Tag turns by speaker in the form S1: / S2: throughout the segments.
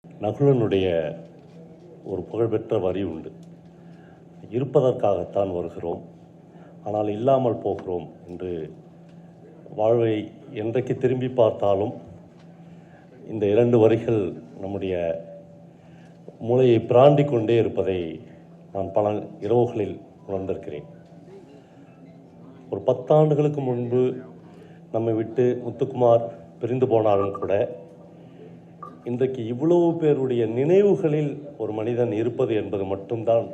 S1: நகுலனுடைய ஒரு புகழ்பெற்ற வரி உண்டு. இருப்பதற்காகத்தான் வருகிறோம், ஆனால் இல்லாமல் போகிறோம் என்று வாழ்வை என்றைக்கு திரும்பி பார்த்தாலும் இந்த இரண்டு வரிகள் நம்முடைய மூளையை பிராண்டிக் கொண்டே இருப்பதை நான் பல இரவுகளில் உணர்ந்திருக்கிறேன். ஒரு 10 ஆண்டுகளுக்கு முன்பு நம்மை விட்டு முத்துக்குமார் பிரிந்து போனாலும் கூட இன்றைக்கு இவ்வளவு பேருடைய நினைவுகளில் ஒரு மனிதன் இருப்பது என்பது மட்டும்தான்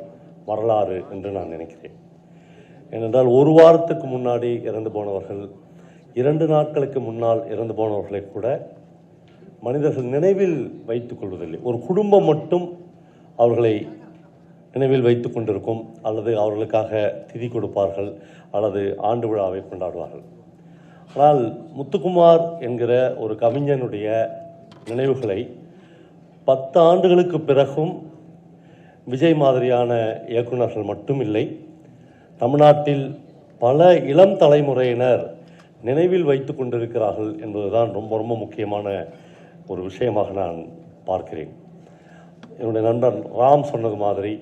S1: வரலாறு என்று நான் நினைக்கிறேன். ஏனென்றால் ஒரு வாரத்துக்கு முன்னாடி இறந்து போனவர்கள், 2 நாட்களுக்கு முன்னால் இறந்து போனவர்களை கூட மனிதர்கள் நினைவில் வைத்துக் கொள்வதில்லை. ஒரு குடும்பம் மட்டும் அவர்களை நினைவில் வைத்து கொண்டிருக்கும், அல்லது அவர்களுக்காக திதி கொடுப்பார்கள், அல்லது ஆண்டு விழாவை கொண்டாடுவார்கள். ஆனால் முத்துக்குமார் என்கிற ஒரு கவிஞனுடைய நினைவுகளை 10 ஆண்டுகளுக்கு பிறகும் விஜய் மாதிரியான இயக்குநர்கள் மட்டும் இல்லை, தமிழ்நாட்டில் பல இளம் தலைமுறையினர் நினைவில் வைத்து கொண்டிருக்கிறார்கள் என்பதுதான் ரொம்ப ரொம்ப முக்கியமான ஒரு விஷயமாக நான் பார்க்கிறேன். என்னுடைய நண்பர் ராம் சொன்னது மாதிரி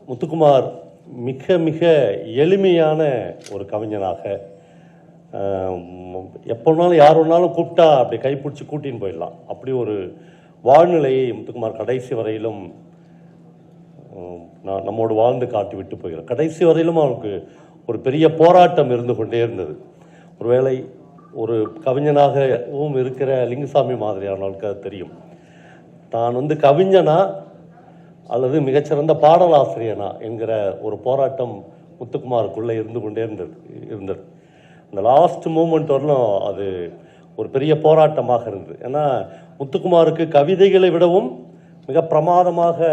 S1: முத்துக்குமார் மிக மிக எளிமையான ஒரு கவிஞனாக, எப்போனாலும் யார் வேணாலும் கூப்பிட்டா அப்படி கைப்பிடிச்சி கூட்டின்னு போயிடலாம், அப்படி ஒரு வாழ்நிலையை முத்துக்குமார் கடைசி வரையிலும் நம்மோடு வாழ்ந்து காட்டி விட்டு போகிறார். கடைசி வரையிலும் அவருக்கு ஒரு பெரிய போராட்டம் இருந்து கொண்டே இருந்தது. ஒருவேளை ஒரு கவிஞனாகவும் இருக்கிற லிங்குசாமி மாதிரியானவர்களுக்கு அது தெரியும். தான் கவிஞனா அல்லது மிகச்சிறந்த பாடலாசிரியனா என்கிற ஒரு போராட்டம் முத்துக்குமாருக்குள்ளே இருந்து கொண்டே இருந்தது. அந்த லாஸ்ட் மூமெண்ட் வரலும் அது ஒரு பெரிய போராட்டமாக இருந்தது. ஏன்னா முத்துக்குமாருக்கு கவிதைகளை விடவும் மிக பிரமாதமாக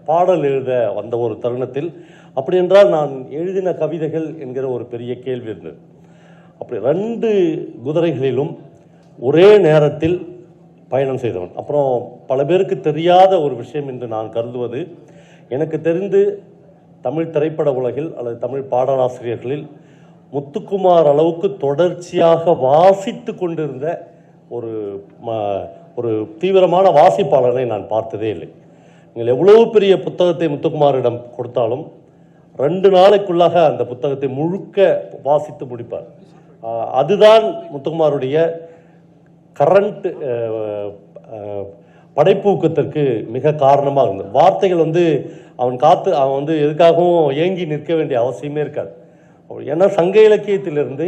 S1: பாடல் எழுத வந்த ஒரு தருணத்தில், அப்படி என்றால் நான் எழுதின கவிதைகள் என்கிற ஒரு பெரிய கேள்வி இருந்தது. அப்படி 2 குதிரைகளிலும் ஒரே நேரத்தில் பயணம் செய்தவன். அப்புறம் பல பேருக்கு தெரியாத ஒரு விஷயம் என்று நான் கருதுவது, எனக்கு தெரிந்து தமிழ் திரைப்பட உலகில் அல்லது தமிழ் பாடலாசிரியர்களில் முத்துக்குமார் அளவுக்கு தொடர்ச்சியாக வாசித்து கொண்டிருந்த ஒரு தீவிரமான வாசிப்பாளனை நான் பார்த்ததே இல்லை. நீங்கள் எவ்வளவு பெரிய புத்தகத்தை முத்துக்குமாரிடம் கொடுத்தாலும் 2 நாளைக்குள்ளாக அந்த புத்தகத்தை முழுக்க வாசித்து முடிப்பார். அதுதான் முத்துக்குமாருடைய கரண்ட் படைப்பூக்கத்திற்கு மிக காரணமாக இருந்தது. வார்த்தைகள் அவன் எதுக்காகவும் ஏங்கி நிற்க வேண்டிய அவசியமே இருக்காது. ஏன்னா சங்க இலக்கியத்திலிருந்து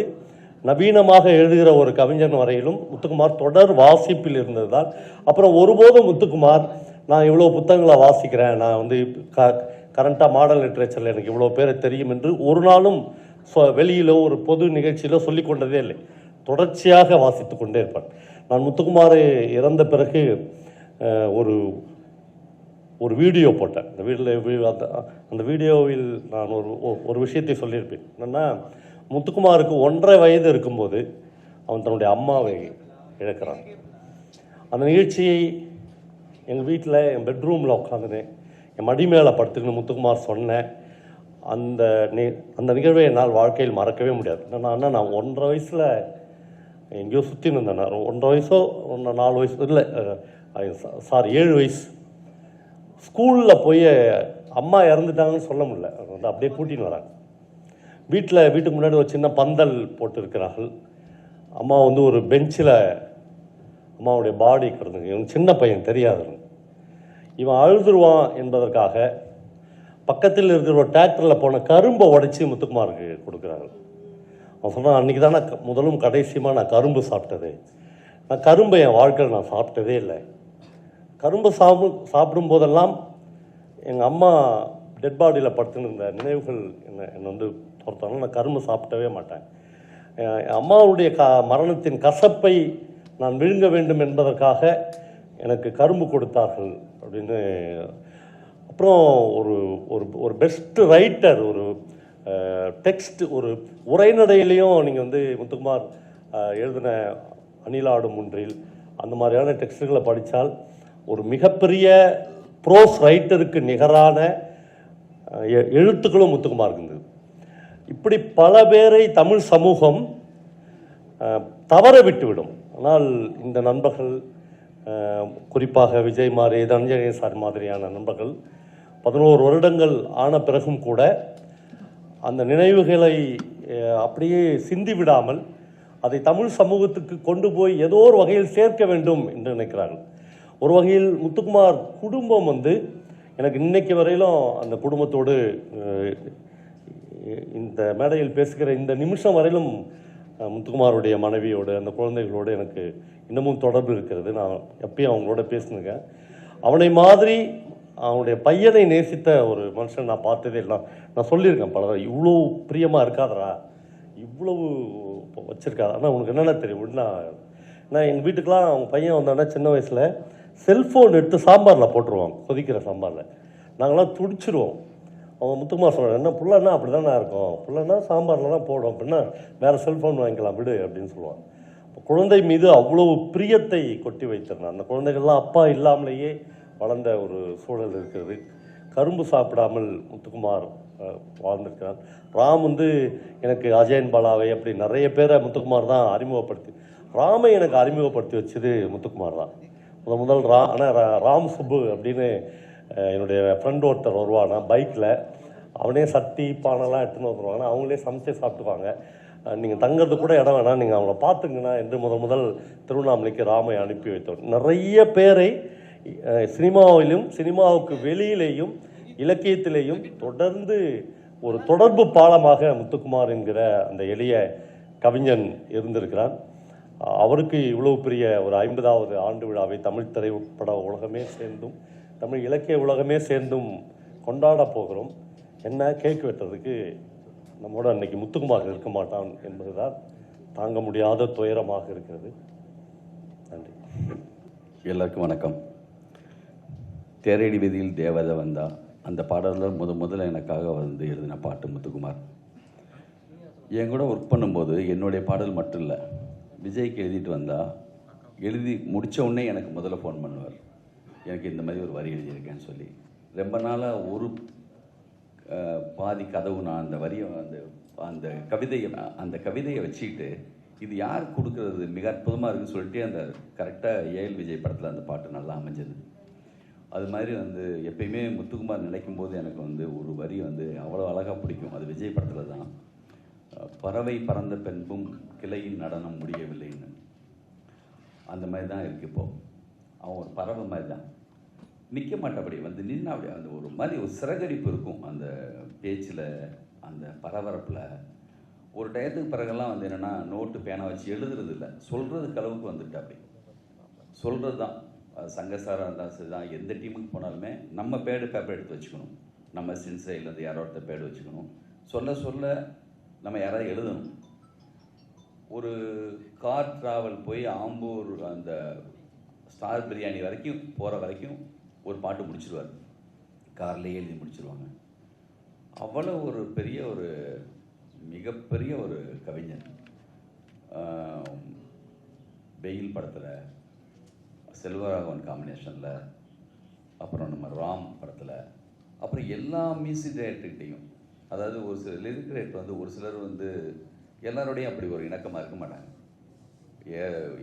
S1: நவீனமாக எழுதுகிற ஒரு கவிஞன் வரையிலும் முத்துக்குமார் தொடர் வாசிப்பில் இருந்ததுதான். அப்புறம் ஒருபோதும் முத்துக்குமார் நான் இவ்வளோ புத்தகங்களை வாசிக்கிறேன், நான் கரண்டாக மாடர்ன் லிட்ரேச்சரில் எனக்கு இவ்வளோ பேரை தெரியும் என்று ஒரு நாளும் வெளியிலோ ஒரு பொது நிகழ்ச்சியிலோ சொல்லிக் கொண்டதே இல்லை. தொடர்ச்சியாக வாசித்து கொண்டே இருப்பார். நான் முத்துக்குமார் இறந்த பிறகு ஒரு வீடியோ போட்டேன். அந்த வீடியோவில் நான் ஒரு விஷயத்தை சொல்லியிருப்பேன். என்னென்னா, முத்துக்குமாருக்கு 1.5 வயது இருக்கும்போது அவன் தன்னுடைய அம்மாவை இழக்கிறான். அந்த நிகழ்ச்சியை எங்கள் வீட்டில் என் பெட்ரூமில் உட்காந்துனேன், என் மடி மேலே படுத்துக்கணும் முத்துக்குமார் சொன்னேன். அந்த நிகழ்வை என்னால் வாழ்க்கையில் மறக்கவே முடியாது. என்னன்னா, நான் 1.5 வயசில் எங்கேயோ சுற்றி இருந்தேன். 1.5 வயசோ 4 வயசு இல்லை, 7 வயசு. ஸ்கூலில் போய் அம்மா இறந்துட்டாங்கன்னு சொல்ல முடியல, அப்படியே கூட்டின்னு வராங்க. வீட்டுக்கு முன்னாடி ஒரு சின்ன பந்தல் போட்டு இருக்கிறார்கள். அம்மா ஒரு பெஞ்சில் அம்மாவுடைய பாடி கிடந்துங்க. இவன் சின்ன பையன், தெரியாது. இவன் அழுதுருவான் என்பதற்காக பக்கத்தில் இருக்கிற ஒரு டிராக்டரில் போன கரும்பை உடைச்சி முத்துக்குமாருக்கு கொடுக்குறாங்க. அவன் சொன்னான், அன்றைக்கி தான் நான் முதலும் கடைசியமாக நான் கரும்பு சாப்பிட்டது. நான் கரும்பை என் வாழ்க்கையில் நான் சாப்பிட்டதே இல்லை. கரும்பு சாப்பிடும் போதெல்லாம் எங்கள் அம்மா டெட் பாடியில் படுத்துன்னு இருந்த நினைவுகள் என்னை பொறுத்தாலும் நான் கரும்பு சாப்பிட்டவே மாட்டேன். என் அம்மாவுடைய மரணத்தின் கசப்பை நான் விழுங்க வேண்டும் என்பதற்காக எனக்கு கரும்பு கொடுத்தார்கள் அப்படின்னு. அப்புறம் ஒரு பெஸ்ட் ரைட்டர், ஒரு டெக்ஸ்ட், ஒரு உரைநடையிலையும் நீங்கள் முத்துக்குமார் எழுதின அணிலாடும் ஒன்றில் அந்த மாதிரியான டெக்ஸ்ட்டுகளை படித்தால் ஒரு மிகப்பெரிய ப்ரோஸ் ரைட்டருக்கு நிகரான எழுத்துக்களும் முத்துக்குமார் இருந்தது. இப்படி பல பேரை தமிழ் சமூகம் தவற விட்டுவிடும். ஆனால் இந்த நண்பர்கள் குறிப்பாக விஜய் மாதிரி தனஞ்சய சார் மாதிரியான நண்பர்கள் 11 வருடங்கள் ஆன பிறகும் கூட அந்த நினைவுகளை அப்படியே சிந்தி விடாமல் அதை தமிழ் சமூகத்துக்கு கொண்டு போய் ஏதோ ஒரு வகையில் சேர்க்க வேண்டும் என்று நினைக்கிறார்கள். ஒரு வகையில் முத்துக்குமார் குடும்பம் எனக்கு இன்னைக்கு வரையிலும் அந்த குடும்பத்தோடு இந்த மேடையில் பேசுகிற இந்த நிமிஷம் வரையிலும் முத்துக்குமாருடைய மனைவியோடு அந்த குழந்தைகளோடு எனக்கு இன்னமும் தொடர்பு இருக்கிறது. நான் எப்பயும் அவங்களோட பேசுனுங்க. அவனை மாதிரி அவனுடைய பையனை நேசித்த ஒரு மனுஷன் நான் பார்த்ததே இல்லை. நான் சொல்லியிருக்கேன் பல தடவை, இவ்வளோ பிரியமாக இருக்காதரா, இவ்வளவு வச்சுருக்காது. ஆனால் உனக்கு என்னென்ன தெரியும், நான் எங்கள் வீட்டுக்கெலாம் அவங்க பையன் வந்தான்னா சின்ன வயசில் செல்ஃபோன் எடுத்து சாம்பாரில் போட்டுருவாங்க, கொதிக்கிற சாம்பாரில். நாங்களாம் துடிச்சிருவோம். அவன் முத்துக்குமார் சொல்கிறான், என்ன புள்ளன்னா அப்படி தானே இருக்கும், புள்ளன்னா சாம்பாரில் தான் போடும், அப்படின்னா வேறு செல்ஃபோன் வாங்கிக்கலாம் விடு அப்படின்னு சொல்லுவான். குழந்தை மீது அவ்வளவு பிரியத்தை கொட்டி வைத்திருந்தான். அந்த குழந்தைகள்லாம் அப்பா இல்லாமலேயே வளர்ந்த ஒரு சூழல் இருக்கிறது. கரும்பு சாப்பிடாமல் முத்துக்குமார் வாழ்ந்திருக்கிறான். ராம் எனக்கு அஜயன் பாலாவை அப்படி நிறைய பேரை முத்துக்குமார் தான் அறிமுகப்படுத்தி, ராமை எனக்கு அறிமுகப்படுத்தி வச்சது முத்துக்குமார் தான் முதல். ஆனால் ராம் சுப்பு அப்படின்னு என்னுடைய ஃப்ரெண்ட் ஒருத்தர் வருவானா பைக்கில், அவனே சட்டி பானைலாம் எடுத்துன்னு வந்துடுவாங்க, அவங்களே சமைச்சே சாப்பிட்டுவாங்க. நீங்கள் தங்கிறது கூட இடம் வேணாம், நீங்கள் அவங்கள பார்த்துங்கண்ணா என்று முதல் திருவண்ணாமலைக்கு ராமை அனுப்பி வைத்தோம். நிறைய பேரை சினிமாவிலும் சினிமாவுக்கு வெளியிலேயும் இலக்கியத்திலேயும் தொடர்ந்து ஒரு தொடர்பு பாலமாக முத்துக்குமார் என்கிற அந்த எளிய கவிஞன் இருந்திருக்கிறான். அவருக்கு இவ்வளவு பெரிய ஒரு 50வது ஆண்டு விழாவை தமிழ் திரைப்பட உலகமே சேர்ந்தும் தமிழ் இலக்கிய உலகமே சேர்ந்தும் கொண்டாட போகிறோம். என்ன கேக் வெட்டுறதுக்கு நம்மோட அன்னைக்கு முத்துக்குமார் இருக்க மாட்டான் என்பதுதான் தாங்க முடியாத துயரமாக இருக்கிறது. நன்றி.
S2: எல்லாருக்கும் வணக்கம். தேரடி வீதியில் தேவதை வந்தா அந்த பாடலில் முதல்ல எனக்காக எழுதின பாட்டு முத்துக்குமார். என் கூட ஒர்க் பண்ணும்போது என்னுடைய பாடல் மட்டும் இல்லை, விஜய்க்கு எழுதிட்டு வந்தால் எழுதி முடித்த உடனே எனக்கு முதல்ல ஃபோன் பண்ணுவார், எனக்கு இந்த மாதிரி ஒரு வரி எழுதியிருக்கேன்னு சொல்லி. ரொம்ப நாளாக ஒரு பாதி கதவு நான் அந்த வரியை அந்த கவிதையை வச்சுக்கிட்டு இது யார் கொடுக்கறது மிக அற்புதமாக இருக்குன்னு சொல்லிட்டு அந்த கரெக்டாக ஏஎல் விஜய் படத்தில் அந்த பாட்டு நல்லா அமைஞ்சது. அது மாதிரி எப்பயுமே முத்துக்குமார் நினைக்கும் போது எனக்கு ஒரு வரி அவ்வளோ அழகாக பிடிக்கும். அது விஜய் படத்தில் தான், பறவை பறந்த பெண்பும் கிளையின் நடனம் முடியவில்லைன்னு. அந்த மாதிரி தான் இருக்குது இப்போது. அவன் ஒரு பறவை மாதிரி தான், நிற்க மாட்டபடி நின்று அப்படியே ஒரு மாதிரி ஒரு சிறகடிப்பு இருக்கும் அந்த பேச்சில், அந்த பரபரப்பில். ஒரு டயத்துக்கு பிறகெல்லாம் என்னென்னா நோட்டு பேனா வச்சு எழுதுறது இல்லை, சொல்கிறதுக்கு அளவுக்கு வந்துட்டு அப்படி சொல்கிறது தான். சங்கசாராக இருந்தாலும் சரி தான், எந்த டீமுக்கு போனாலுமே நம்ம பேப்பர் எடுத்து வச்சுக்கணும், நம்ம சின்சைட்லேருந்து யாரோ ஒருத்தர் பேடு வச்சுக்கணும், சொல்ல நம்ம யாராவது எழுதணும். ஒரு கார் ட்ராவல் போய் ஆம்பூர் அந்த ஸ்டார் பிரியாணி வரைக்கும் போகிற வரைக்கும் ஒரு பாட்டு முடிச்சிருவார், கார்லேயே எழுதி முடிச்சிருவாங்க. அவ்வளோ ஒரு பெரிய ஒரு மிகப்பெரிய ஒரு கவிஞன். வெயில் படத்தில் செல்வராகவன் காம்பினேஷனில், அப்புறம் நம்ம ராம் படத்தில், அப்புறம் எல்லா மியூசிக் டைரக்டர்கிட்டையும், அதாவது ஒரு சில லிரிக் ரைட்டர் ஒரு சிலர் எல்லாரோடையும் அப்படி ஒரு இணக்கமாக இருக்க மாட்டாங்க.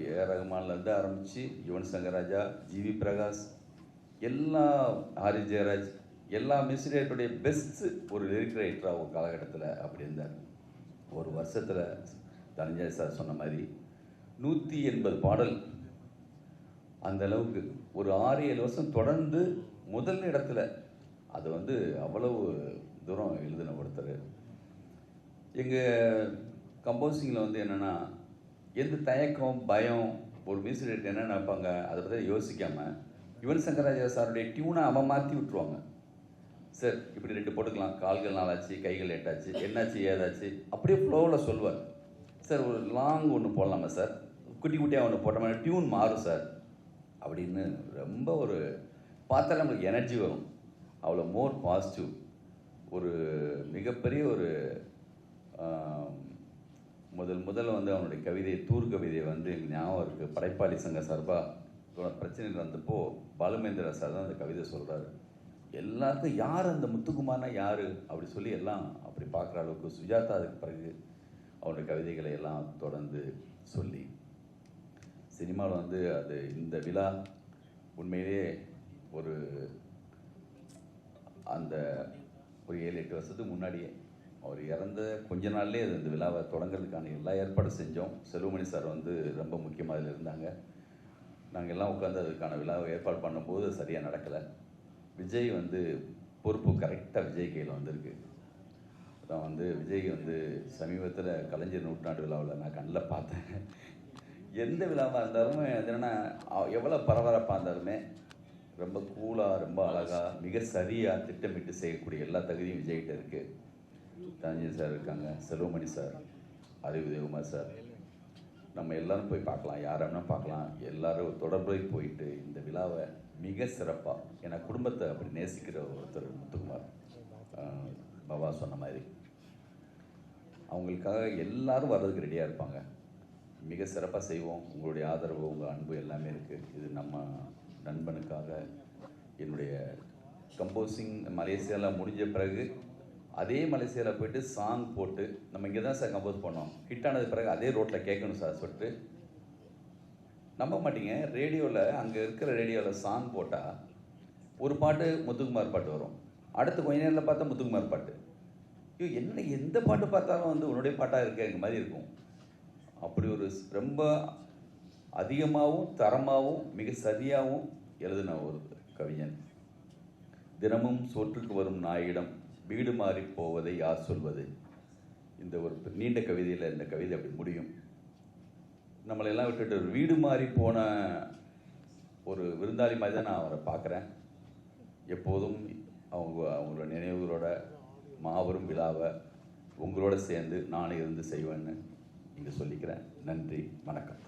S2: ஏ ரகுமான்லேருந்து ஆரம்பித்து யுவன் சங்கர் ராஜா, ஜிவி பிரகாஷ், எல்லா ஹாரிஸ் ஜெயராஜ், எல்லா மியூசிக் டைரக்டருடைய பெஸ்ட்டு ஒரு லிரிக் ரைட்டராக ஒரு காலகட்டத்தில் அப்படி இருந்தார். ஒரு வருஷத்தில் தனஞ்சய சார் சொன்ன மாதிரி 180 பாடல், அந்த அளவுக்கு ஒரு 6-7 வருஷம் தொடர்ந்து முதல் இடத்துல அது அவ்வளவு தூரம் எழுதின ஒருத்தர். எங்கள் கம்போசிங்கில் என்னென்னா எந்த தயக்கம் பயம் ஒரு மியூசிக் டைரக்டர் என்ன நினைப்பாங்க அதை பற்றி யோசிக்காமல் யுவன் சங்கர் ராஜா சாருடைய டியூனை அவன் மாற்றி விட்டுருவாங்க. சார் இப்படி 2 போட்டுக்கலாம், கால்கள் நாளாச்சு, கைகள் எட்டாச்சு, என்னாச்சு ஏதாச்சு, அப்படியே ஃப்ளோவில் சொல்லுவார். சார் ஒரு லாங் ஒன்று போடலாமா சார், குட்டி குட்டியாக ஒன்று போட்ட மாதிரி டியூன் மாறும் சார் அப்படின்னு ரொம்ப ஒரு பார்த்தாலே நம்மளுக்கு எனர்ஜி வரும். அவ்வளோ மோர் பாசிட்டிவ். ஒரு மிகப்பெரிய ஒரு முதல்ல அவனுடைய கவிதை தூர் கவிதை எங்கள் ஞாபகம் இருக்குது. படைப்பாளி சங்க சார்பாக பிரச்சனைகள் வந்தப்போ பாலுமேந்திரா சார் தான் அந்த கவிதை சொல்கிறாரு. எல்லாருக்கும் யார் அந்த முத்துக்குமார்னா யார் அப்படி சொல்லி எல்லாம் அப்படி பார்க்குற அளவுக்கு சுஜாதா அதுக்கு பிறகு அவருடைய கவிதைகளை எல்லாம் தொடர்ந்து சொல்லி சினிமாவில் வந்து அது இந்த விழா உண்மையிலேயே ஒரு அந்த ஒரு 7-8 வருஷத்துக்கு முன்னாடியே அவர் இறந்த கொஞ்ச நாள்லேயே அது இந்த விழாவை தொடங்கிறதுக்கான எல்லா ஏற்பாடும் செஞ்சோம். செல்வமணி சார் வந்து ரொம்ப முக்கியமாக அதில் இருந்தாங்க. நாங்கள் எல்லாம் உட்காந்து அதுக்கான விழாவை ஏற்பாடு பண்ணும்போது சரியாக நடக்கலை. விஜய் வந்து பொறுப்பு கரெக்டாக விஜய் கையில் வந்திருக்கு. அதான் வந்து விஜய் வந்து சமீபத்தில் கலைஞர் நூற்றாண்டு விழாவில் நான் கண்ணில் பார்த்தேன். எந்த விழாவாக இருந்தாலும் என்னென்னா எவ்வளோ பரபரப்பாக இருந்தாலுமே ரொம்ப கூலாக, ரொம்ப அழகாக, மிக சரியாக திட்டமிட்டு செய்யக்கூடிய எல்லா தகுதியும் விஜய்கிட்ட இருக்குது. தனஞ்சய் சார் இருக்காங்க, செல்வமணி சார், அறிவு உதயகுமார் சார், நம்ம எல்லாரும் போய் பார்க்கலாம், யாரென்னா பார்க்கலாம். எல்லாரும் தொடர்புக்கு போயிட்டு இந்த விழாவை மிக சிறப்பாக, ஏன்னா குடும்பத்தை அப்படி நேசிக்கிற ஒருத்தர் முத்துக்குமார். பாபா சொன்ன மாதிரி அவங்களுக்காக எல்லாரும் வர்றதுக்கு ரெடியாக இருப்பாங்க. மிக சிறப்பாக செய்வோம். உங்களுடைய ஆதரவு, உங்கள் அன்பு எல்லாமே இருக்குது. இது நம்ம நண்பனுக்காக என்னுடைய கம்போசிங் மலேசியாவில் முடிஞ்ச பிறகு அதே மலேசியாவில் போயிட்டு சாங் போட்டு, நம்ம இங்கே தான் சார் கம்போஸ் பண்ணோம், ஹிட் ஆனது பிறகு அதே ரோட்டில் கேட்கணும் சார் சொல்லிட்டு, நம்ப மாட்டீங்க, ரேடியோவில் அங்கே இருக்கிற ரேடியோவில் சாங் போட்டால் ஒரு பாட்டு முத்துக்குமார் பாட்டு வரும், அடுத்து கொஞ்ச நேரத்தில் பார்த்தா முத்துக்குமார் பாட்டு. ஐயோ என்ன எந்த பாட்டு பார்த்தாலும் வந்து உன்னுடைய பாட்டாக இருக்க மாதிரி இருக்கும். அப்படி ஒரு ரொம்ப அதிகமாகவும் தரமாகவும் மிக சரியாகவும் எழுதின ஒரு கவிஞன். தினமும் சோற்றுக்கு வரும் நாயிடம் வீடு மாறி போவதை யார் சொல்வது. இந்த ஒரு நீண்ட கவிதையில் இந்த கவிதை அப்படி முடியும். நம்மளெல்லாம் விட்டுட்டு ஒரு வீடு மாறி போன ஒரு விருந்தாளி மாதிரி தான் நான் அவரை பார்க்குறேன். எப்போதும் அவங்களோட நினைவுகளோட மாபெரும் விழாவை உங்களோட சேர்ந்து நானே இருந்து செய்வேன்னு இங்கே சொல்லிக்கிறேன். நன்றி, வணக்கம்.